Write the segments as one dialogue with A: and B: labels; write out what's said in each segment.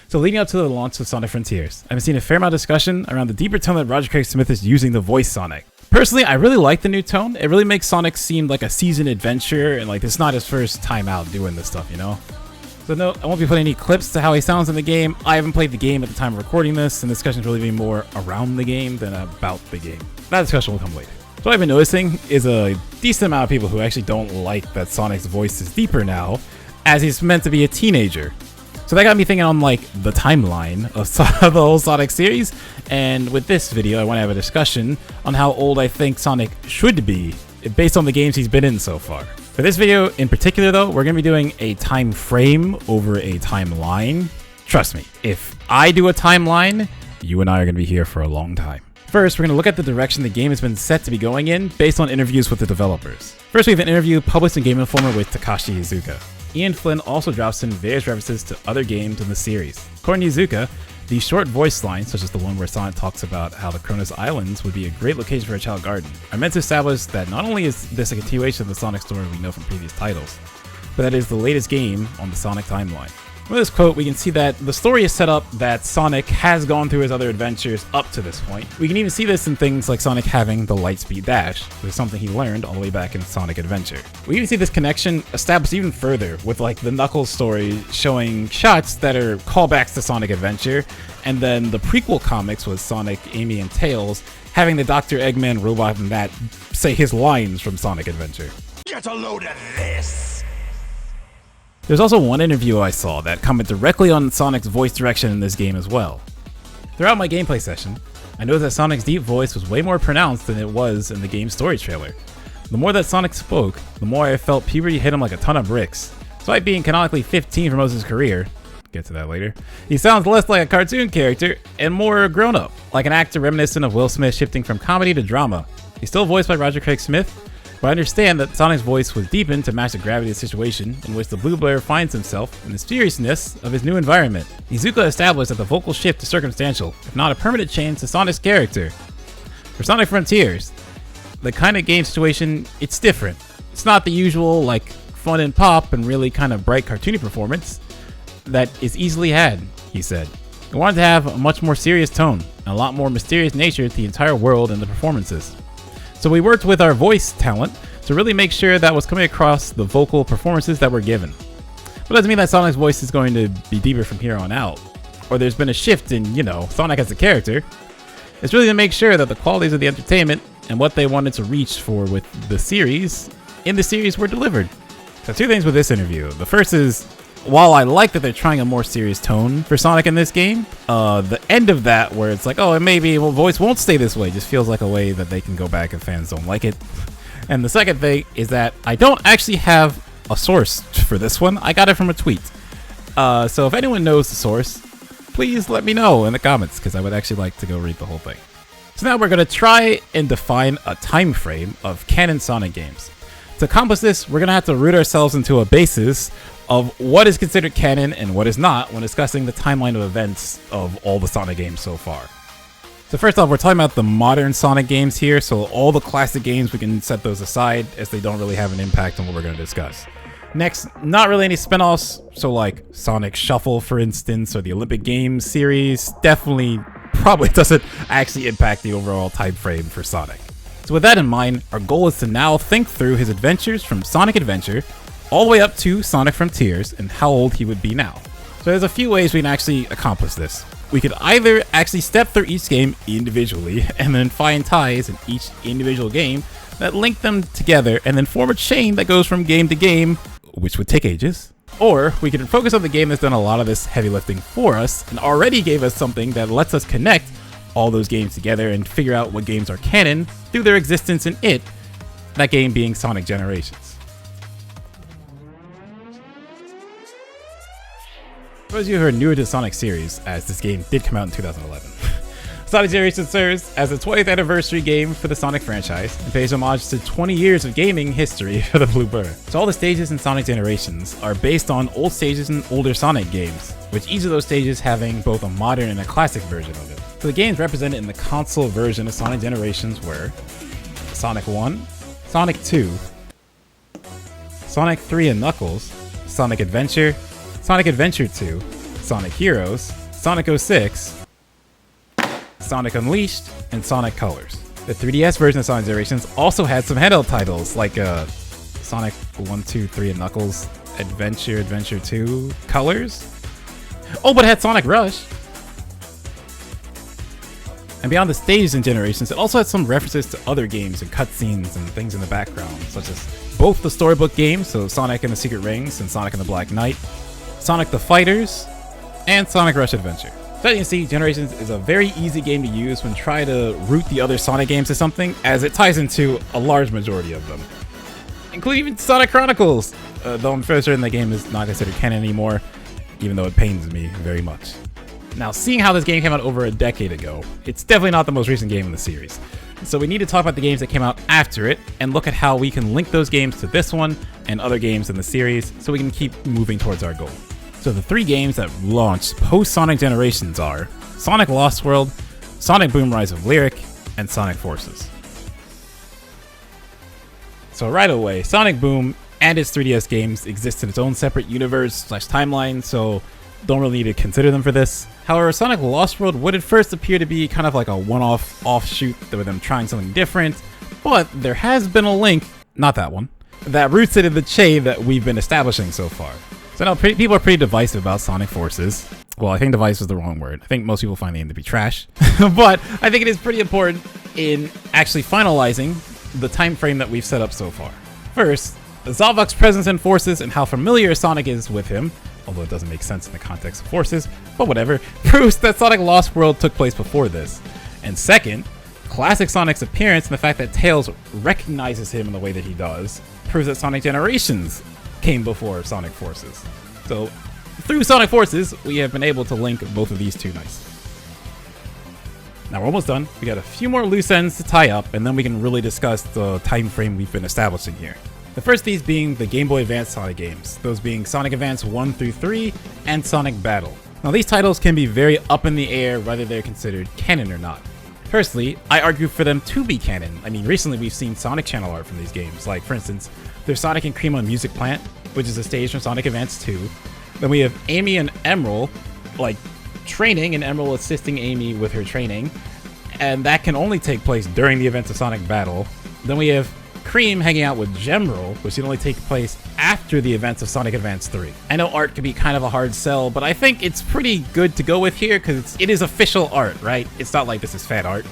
A: So leading up to the launch of Sonic Frontiers, I've been seeing a fair amount of discussion around the deeper tone that Roger Craig Smith is using to voice Sonic. Personally, I really like the new tone. It really makes Sonic seem like a seasoned adventure, and like it's not his first time out doing this stuff, you know? So no, I won't be putting any clips to how he sounds in the game. I haven't played the game at the time of recording this, and the discussion's really being more around the game than about the game. That discussion will come later. So what I've been noticing is a decent amount of people who actually don't like that Sonic's voice is deeper now, as he's meant to be a teenager. So that got me thinking on like the timeline of the whole Sonic series, and with this video I want to have a discussion on how old I think Sonic should be based on the games he's been in so far. For this video in particular though, we're going to be doing a time frame over a timeline. Trust me, if I do a timeline, you and I are going to be here for a long time. First, we're going to look at the direction the game has been set to be going in based on interviews with the developers. First, we have an interview published in Game Informer with Takashi Iizuka. Ian Flynn also drops in various references to other games in the series. According to Iizuka, these short voice lines, such as the one where Sonic talks about how the Kronos Islands would be a great location for a child garden, are meant to establish that not only is this a continuation of the Sonic story we know from previous titles, but that it is the latest game on the Sonic timeline. With this quote, we can see that the story is set up that Sonic has gone through his other adventures up to this point. We can even see this in things like Sonic having the Lightspeed Dash, which is something he learned all the way back in Sonic Adventure. We even see this connection established even further with like the Knuckles story showing shots that are callbacks to Sonic Adventure, and then the prequel comics with Sonic, Amy, and Tails having the Dr. Eggman robot and that say his lines from Sonic Adventure.
B: Get a load of this!
A: There's also one interview I saw that commented directly on Sonic's voice direction in this game as well. Throughout my gameplay session, I noticed that Sonic's deep voice was way more pronounced than it was in the game's story trailer. The more that Sonic spoke, the more I felt puberty hit him like a ton of bricks. Despite being canonically 15 for most of his career, get to that later, he sounds less like a cartoon character and more grown up, like an actor reminiscent of Will Smith shifting from comedy to drama. He's still voiced by Roger Craig Smith, but I understand that Sonic's voice was deepened to match the gravity of the situation in which the Blue Bear finds himself and the seriousness of his new environment. Iizuka established that the vocal shift is circumstantial, if not a permanent change to Sonic's character. For Sonic Frontiers, the kind of game situation, it's different. It's not the usual like fun and pop and really kind of bright cartoony performance that is easily had, he said. I wanted to have a much more serious tone and a lot more mysterious nature to the entire world and the performances. So we worked with our voice talent to really make sure that was coming across the vocal performances that were given. But it doesn't mean that Sonic's voice is going to be deeper from here on out, or there's been a shift in, you know, Sonic as a character. It's really to make sure that the qualities of the entertainment and what they wanted to reach for with the series, in the series were delivered. So two things with this interview. The first is, while I like that they're trying a more serious tone for Sonic in this game, the end of that where it's like, oh, and maybe voice won't stay this way, just feels like a way that they can go back if fans don't like it. And the second thing is that I don't actually have a source for this one. I got it from a tweet. So if anyone knows the source, please let me know in the comments, because I would actually like to go read the whole thing. So now we're going to try and define a time frame of canon Sonic games. To accomplish this, we're going to have to root ourselves into a basis of what is considered canon and what is not when discussing the timeline of events of all the Sonic games so far. So first off, we're talking about the modern Sonic games here, so all the classic games, we can set those aside as they don't really have an impact on what we're going to discuss. Next, not really any spin-offs, so like Sonic Shuffle, for instance, or the Olympic Games series, definitely probably doesn't actually impact the overall time frame for Sonic. So with that in mind, our goal is to now think through his adventures from Sonic Adventure all the way up to Sonic Frontiers and how old he would be now. So there's a few ways we can actually accomplish this. We could either actually step through each game individually and then find ties in each individual game that link them together and then form a chain that goes from game to game, which would take ages. Or we could focus on the game that's done a lot of this heavy lifting for us and already gave us something that lets us connect all those games together and figure out what games are canon through their existence in it, that game being Sonic Generations. For those of you who are newer to the Sonic series, as this game did come out in 2011, Sonic Generations serves as the 20th anniversary game for the Sonic franchise and pays homage to 20 years of gaming history for the Blue Bird. So all the stages in Sonic Generations are based on old stages in older Sonic games, with each of those stages having both a modern and a classic version of it. So the games represented in the console version of Sonic Generations were Sonic 1, Sonic 2, Sonic 3 and Knuckles, Sonic Adventure, Sonic Adventure 2, Sonic Heroes, Sonic 06, Sonic Unleashed, and Sonic Colors. The 3DS version of Sonic Generations also had some handheld titles like Sonic 1, 2, 3 and Knuckles Adventure, Adventure 2, Colors. Oh, but it had Sonic Rush. And beyond the stages and Generations, it also had some references to other games and cutscenes and things in the background, such as both the storybook games, so Sonic and the Secret Rings and Sonic and the Black Knight, Sonic the Fighters, and Sonic Rush Adventure. So as you can see, Generations is a very easy game to use when trying to route the other Sonic games to something, as it ties into a large majority of them, including even Sonic Chronicles, though I'm fairly certain the game is not considered canon anymore, even though it pains me very much. Now, seeing how this game came out over a decade ago, it's definitely not the most recent game in the series. So we need to talk about the games that came out after it, and look at how we can link those games to this one and other games in the series, so we can keep moving towards our goal. So the 3 games that launched post-Sonic Generations are Sonic Lost World, Sonic Boom Rise of Lyric, and Sonic Forces. So right away, Sonic Boom and its 3DS games exist in its own separate universe/timeline, so don't really need to consider them for this. However, Sonic Lost World would at first appear to be kind of like a one-off offshoot with them trying something different, but there has been a link, not that one, that roots it in the chain that we've been establishing so far. So now people are pretty divisive about Sonic Forces. Well, I think divisive is the wrong word. I think most people find the game to be trash, but I think it is pretty important in actually finalizing the time frame that we've set up so far. First, Zavok's presence in Forces and how familiar Sonic is with him, although it doesn't make sense in the context of Forces, but whatever, proves that Sonic Lost World took place before this. And second, classic Sonic's appearance and the fact that Tails recognizes him in the way that he does proves that Sonic Generations came before Sonic Forces. So, through Sonic Forces, we have been able to link both of these two nicely. Now we're almost done. We got a few more loose ends to tie up, and then we can really discuss the time frame we've been establishing here. The first of these being the Game Boy Advance Sonic games, those being Sonic Advance 1 through 3 and Sonic Battle. Now these titles can be very up in the air whether they're considered canon or not. Personally, I argue for them to be canon. I mean, recently we've seen Sonic channel art from these games, like for instance, there's Sonic and Cream on Music Plant, which is a stage from Sonic Advance 2. Then we have Amy and Emerald, like, training, and Emerald assisting Amy with her training, and that can only take place during the events of Sonic Battle. Then we have Cream hanging out with Gemerald, which can only take place after the events of Sonic Advance 3. I know art can be kind of a hard sell, but I think it's pretty good to go with here because it is official art, right? It's not like this is fan art.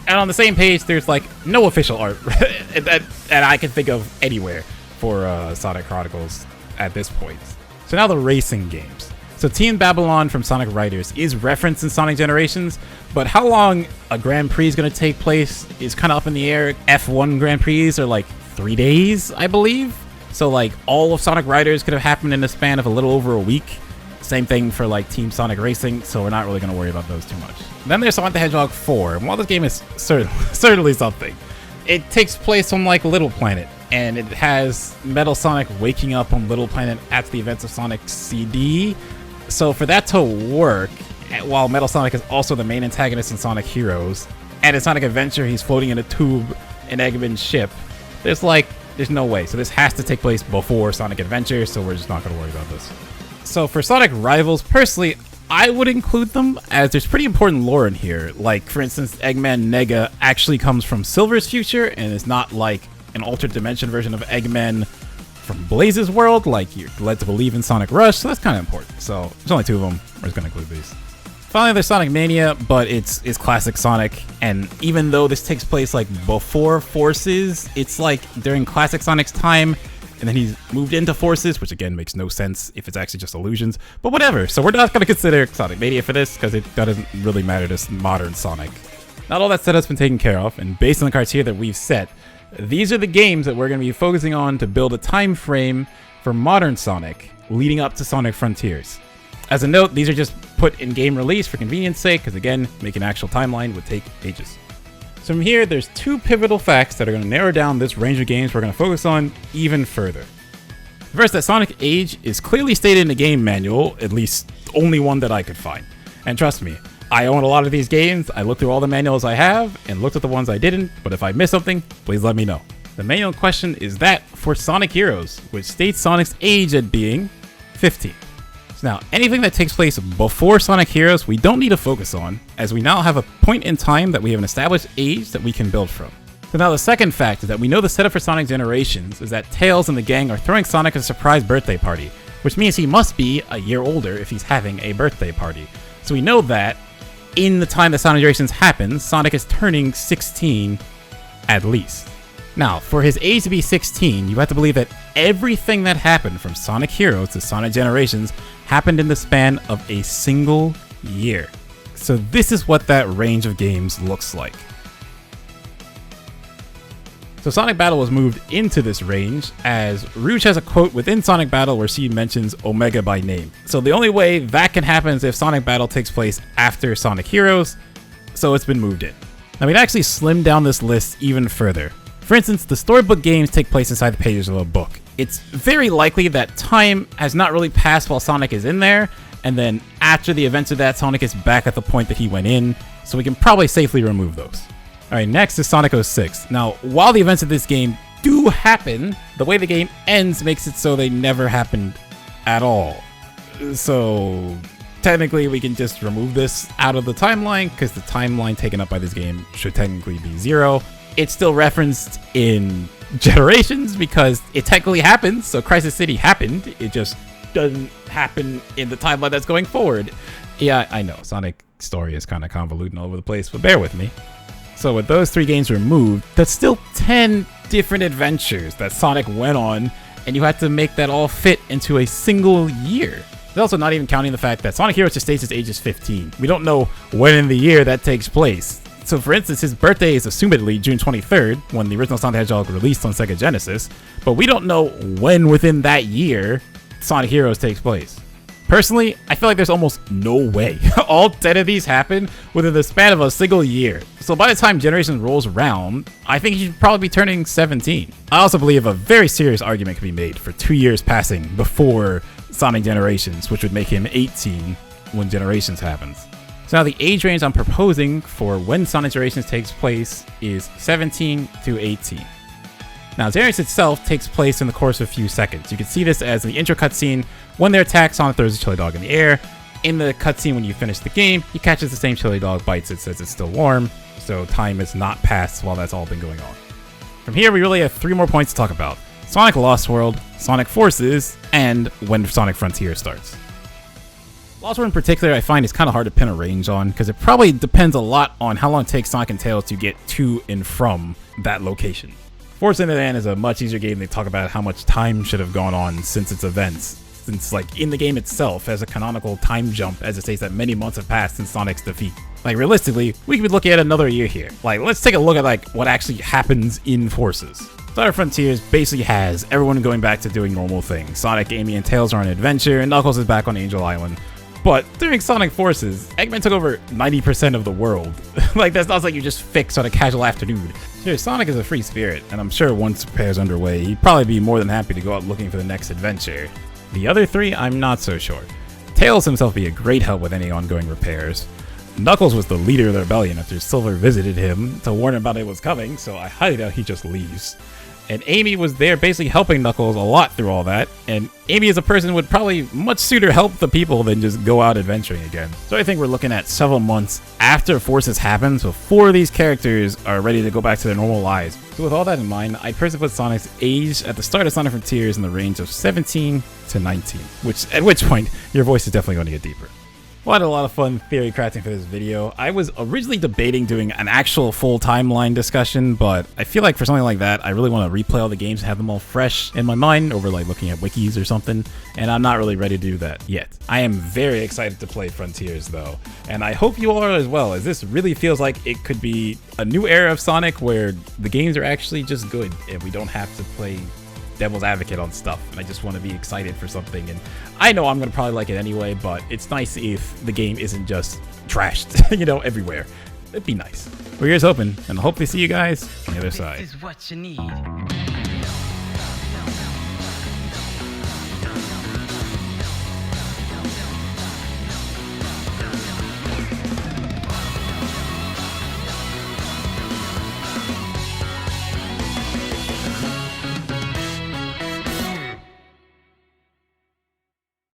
A: And on the same page, there's like no official art that I can think of anywhere for Sonic Chronicles at this point. So now the racing games. So Team Babylon from Sonic Riders is referenced in Sonic Generations, but how long a Grand Prix is going to take place is kind of up in the air. F1 Grand Prix are like 3 days, I believe. So like all of Sonic Riders could have happened in the span of a little over a week. Same thing for like Team Sonic Racing, so we're not really going to worry about those too much. Then there's Sonic the Hedgehog 4, and while this game is certainly something, it takes place on like Little Planet, and it has Metal Sonic waking up on Little Planet after the events of Sonic CD. So for that to work, while Metal Sonic is also the main antagonist in Sonic Heroes, and in Sonic Adventure he's floating in a tube in Eggman's ship, there's no way. So this has to take place before Sonic Adventure, so we're just not going to worry about this. So for Sonic Rivals, personally, I would include them as there's pretty important lore in here. Like, for instance, Eggman Nega actually comes from Silver's future and is not like an altered dimension version of Eggman from Blaze's world, like you're led to believe in Sonic Rush, so that's kind of important. So there's only 2 of them. We're just going to include these. Finally, there's Sonic Mania, but it's classic Sonic, and even though this takes place like before Forces, it's like during classic Sonic's time, and then he's moved into Forces, which again makes no sense if it's actually just illusions, but whatever. So we're not going to consider Sonic Mania for this, because it doesn't really matter to modern Sonic. Not all that setup's been taken care of, and based on the criteria that we've set, these are the games that we're going to be focusing on to build a time frame for modern Sonic leading up to Sonic Frontiers. As a note, these are just put in game release for convenience sake, because again, making an actual timeline would take ages. So from here, there's 2 pivotal facts that are going to narrow down this range of games we're going to focus on even further. First, that Sonic age is clearly stated in the game manual, at least only one that I could find. And trust me, I own a lot of these games. I looked through all the manuals I have and looked at the ones I didn't, but if I missed something, please let me know. The manual in question is that for Sonic Heroes, which states Sonic's age at being 15. So now, anything that takes place before Sonic Heroes, we don't need to focus on, as we now have a point in time that we have an established age that we can build from. So now the second fact is that we know the setup for Sonic Generations is that Tails and the gang are throwing Sonic a surprise birthday party, which means he must be a year older if he's having a birthday party. So we know that in the time that Sonic Generations happens, Sonic is turning 16 at least. Now, for his age to be 16, you have to believe that everything that happened from Sonic Heroes to Sonic Generations happened in the span of a single year. So this is what that range of games looks like. So Sonic Battle was moved into this range, as Rouge has a quote within Sonic Battle where she mentions Omega by name. So the only way that can happen is if Sonic Battle takes place after Sonic Heroes, so it's been moved in. Now we'd actually slim down this list even further. For instance, the storybook games take place inside the pages of a book. It's very likely that time has not really passed while Sonic is in there, and then after the events of that, Sonic is back at the point that he went in, so we can probably safely remove those. Alright, next is Sonic 06. Now, while the events of this game do happen, the way the game ends makes it so they never happened at all. So, technically we can just remove this out of the timeline, because the timeline taken up by this game should technically be 0. It's still referenced in Generations because it technically happens, so Crisis City happened, it just doesn't happen in the timeline that's going forward. Yeah, I know, Sonic story is kind of convoluted all over the place, but bear with me. So with those 3 games removed, that's still 10 different adventures that Sonic went on, and you had to make that all fit into a single year. It's also not even counting the fact that Sonic Heroes just states his age is 15. We don't know when in the year that takes place. So for instance, his birthday is assumedly June 23rd, when the original Sonic the Hedgehog released on Sega Genesis, but we don't know when within that year Sonic Heroes takes place. Personally, I feel like there's almost no way all 10 of these happen within the span of a single year. So by the time Generations rolls around, I think he should probably be turning 17. I also believe a very serious argument can be made for 2 years passing before Sonic Generations, which would make him 18 when Generations happens. So now the age range I'm proposing for when Sonic Generations takes place is 17 to 18. Now, Generations itself takes place in the course of a few seconds. You can see this as the intro cutscene. When they're attacked, Sonic throws a chili dog in the air. In the cutscene when you finish the game, he catches the same chili dog, bites it, says it's still warm, so time has not passed while that's all been going on. From here, we really have 3 more points to talk about. Sonic Lost World, Sonic Forces, and when Sonic Frontier starts. Lost World in particular, I find is kind of hard to pin a range on, because it probably depends a lot on how long it takes Sonic and Tails to get to and from that location. Force in the End is a much easier game. They talk about how much time should have gone on since its events. Since, like, in the game itself has a canonical time jump, as it states that many months have passed since Sonic's defeat. Like, realistically, we could be looking at another year here. Like, let's take a look at, like, what actually happens in Forces. Sonic Frontiers basically has everyone going back to doing normal things. Sonic, Amy, and Tails are on an adventure, and Knuckles is back on Angel Island. But during Sonic Forces, Eggman took over 90% of the world. Like, that's not like you just fix on a casual afternoon. Sure, Sonic is a free spirit, and I'm sure once repairs underway, he'd probably be more than happy to go out looking for the next adventure. The other 3, I'm not so sure. Tails himself would be a great help with any ongoing repairs. Knuckles was the leader of the rebellion after Silver visited him to warn him about it was coming, so I highly doubt he just leaves. And Amy was there basically helping Knuckles a lot through all that, and Amy as a person would probably much sooner help the people than just go out adventuring again. So I think we're looking at several months after Forces happens before these characters are ready to go back to their normal lives. So with all that in mind, I personally put Sonic's age at the start of Sonic Frontiers in the range of 17 to 19, at which point your voice is definitely going to get deeper. Well, I had a lot of fun theory crafting for this video. I was originally debating doing an actual full timeline discussion, but I feel like for something like that, I really want to replay all the games and have them all fresh in my mind over like looking at wikis or something, and I'm not really ready to do that yet. I am very excited to play Frontiers though, and I hope you all are as well, as this really feels like it could be a new era of Sonic where the games are actually just good and we don't have to play devil's advocate on stuff, and I just want to be excited for something. And I know I'm gonna probably like it anyway, but it's nice if the game isn't just trashed, you know, everywhere. It'd be nice. We're ears open, and I hope to see you guys on the other side.
C: This is what you need.